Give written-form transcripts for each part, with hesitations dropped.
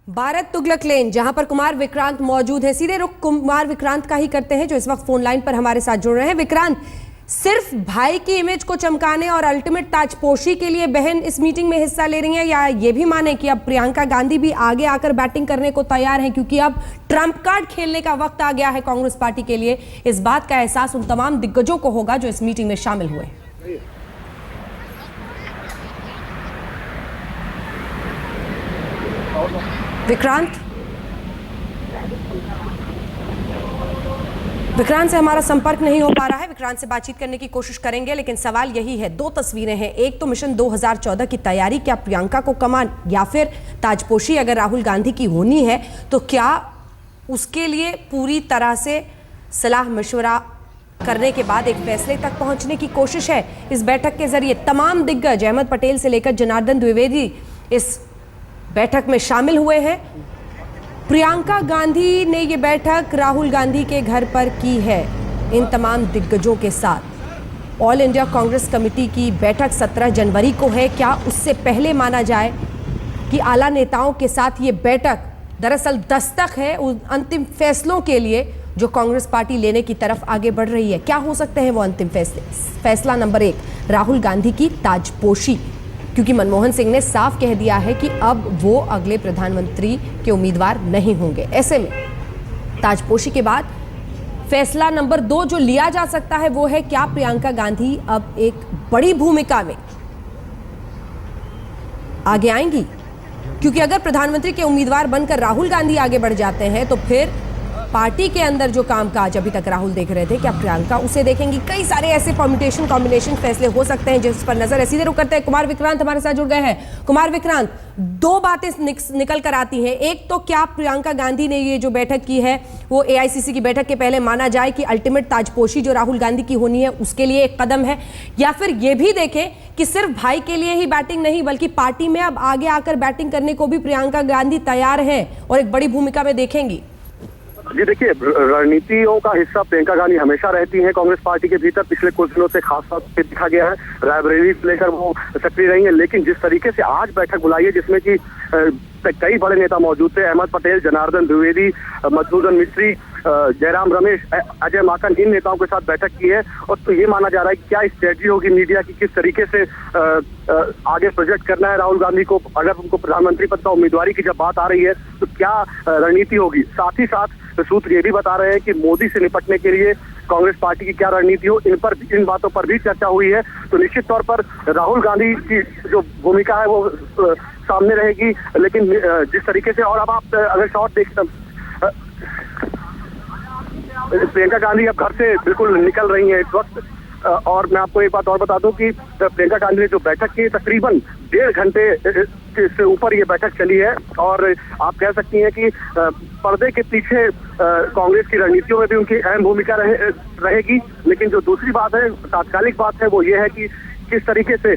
भारत तुगलक लेन, जहां पर कुमार विक्रांत मौजूद है। सीधे रुख कुमार विक्रांत का ही करते हैं, जो इस वक्त फोन लाइन पर हमारे साथ जुड़ रहे हैं। विक्रांत, सिर्फ भाई की इमेज को चमकाने और अल्टीमेट ताजपोशी के लिए बहन इस मीटिंग में हिस्सा ले रही हैं, या ये भी माने कि अब प्रियंका गांधी भी आगे आकर बैटिंग करने को तैयार हैं, क्योंकि अब ट्रंप कार्ड खेलने का वक्त आ गया है कांग्रेस पार्टी के लिए। इस बात का एहसास उन तमाम दिग्गजों को होगा जो इस मीटिंग में शामिल हुए। विक्रांत से हमारा संपर्क नहीं हो पा रहा है। विक्रांत से बातचीत करने की कोशिश करेंगे, लेकिन सवाल यही है, दो तस्वीरें हैं। एक तो मिशन 2014 की तैयारी, क्या प्रियंका को कमान या फिर ताजपोशी अगर राहुल गांधी की होनी है तो क्या उसके लिए पूरी तरह से सलाह मशवरा करने के बाद एक फैसले तक पहुंचने की कोशिश है। इस बैठक के जरिए तमाम दिग्गज, अहमद पटेल से लेकर जनार्दन द्विवेदी, इस बैठक में शामिल हुए हैं। प्रियंका गांधी ने ये बैठक राहुल गांधी के घर पर की है इन तमाम दिग्गजों के साथ। ऑल इंडिया कांग्रेस कमेटी की बैठक 17 जनवरी को है। क्या उससे पहले माना जाए कि आला नेताओं के साथ ये बैठक दरअसल दस्तक है उन अंतिम फैसलों के लिए जो कांग्रेस पार्टी लेने की तरफ आगे बढ़ रही है? क्या हो सकते हैं वो अंतिम फैसले? फैसला नंबर 1, राहुल गांधी की ताजपोशी, क्योंकि मनमोहन सिंह ने साफ कह दिया है कि अब वो अगले प्रधानमंत्री के उम्मीदवार नहीं होंगे। ऐसे में ताजपोशी के बाद फैसला नंबर 2 जो लिया जा सकता है वो है, क्या प्रियंका गांधी अब एक बड़ी भूमिका में आगे आएंगी? क्योंकि अगर प्रधानमंत्री के उम्मीदवार बनकर राहुल गांधी आगे बढ़ जाते हैं तो फिर पार्टी के अंदर जो कामकाज अभी तक राहुल देख रहे थे, क्या प्रियंका उसे देखेंगी? कई सारे ऐसे परम्यूटेशन कॉम्बिनेशन फैसले हो सकते हैं जिस पर नजर है। सीधे रुक करते हैं, कुमार विक्रांत हमारे साथ जुड़ गए हैं। कुमार विक्रांत, दो बातें निकल कर आती हैं। एक तो क्या प्रियंका गांधी ने ये जो बैठक की है वो एआईसीसी की बैठक के पहले माना जाए कि अल्टीमेट ताजपोशी जो राहुल गांधी की होनी है उसके लिए एक कदम है, या फिर ये भी देखें कि सिर्फ भाई के लिए ही बैटिंग नहीं बल्कि पार्टी में अब आगे आकर बैटिंग करने को भी प्रियंका गांधी तैयार है और एक बड़ी भूमिका में देखेंगी? जी देखिए, रणनीतियों का हिस्सा प्रियंका गांधी हमेशा रहती हैं कांग्रेस पार्टी के भीतर। पिछले कुछ दिनों से खास तौर पर दिखा गया है, रायबरेली से लेकर वो सक्रिय रही है। लेकिन जिस तरीके से आज बैठक बुलाई है जिसमें कि कई बड़े नेता मौजूद थे, अहमद पटेल, जनार्दन द्विवेदी, मधुसूदन मिस्त्री, जयराम रमेश, अजय माकन, इन नेताओं के साथ बैठक की है। और तो ये माना जा रहा है कि क्या स्ट्रेटजी होगी मीडिया की, किस तरीके से आगे प्रोजेक्ट करना है राहुल गांधी को। अगर उनको प्रधानमंत्री पद का उम्मीदवारी की जब बात आ रही है तो क्या रणनीति होगी। साथ ही साथ सूत्र ये भी बता रहे हैं कि मोदी से निपटने के लिए कांग्रेस पार्टी की क्या रणनीति हो, इन बातों पर भी चर्चा हुई है। तो निश्चित तौर पर राहुल गांधी की जो भूमिका है वो सामने रहेगी। लेकिन जिस तरीके से, और अब आप अगर शॉट देख, प्रियंका गांधी अब घर से बिल्कुल निकल रही है इस वक्त। और मैं आपको एक बात और बता दूं कि प्रियंका गांधी ने जो बैठक की तकरीबन 1.5 घंटे से ऊपर ये बैठक चली है। और आप कह सकती हैं कि पर्दे के पीछे कांग्रेस की रणनीतियों में भी उनकी अहम भूमिका रहेगी। लेकिन जो दूसरी बात है, तात्कालिक बात है, वो ये है कि किस तरीके से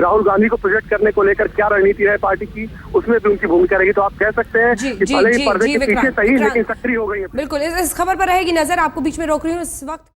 राहुल गांधी को प्रोजेक्ट करने को लेकर क्या रणनीति है पार्टी की, उसमें भी उनकी भूमिका रहेगी। तो आप कह सकते हैं कि भले ही पर्दे के पीछे सही लेकिन सक्रिय हो गई है। बिल्कुल, इस खबर पर रहेगी नजर। आपको बीच में रोक रही हूँ इस वक्त।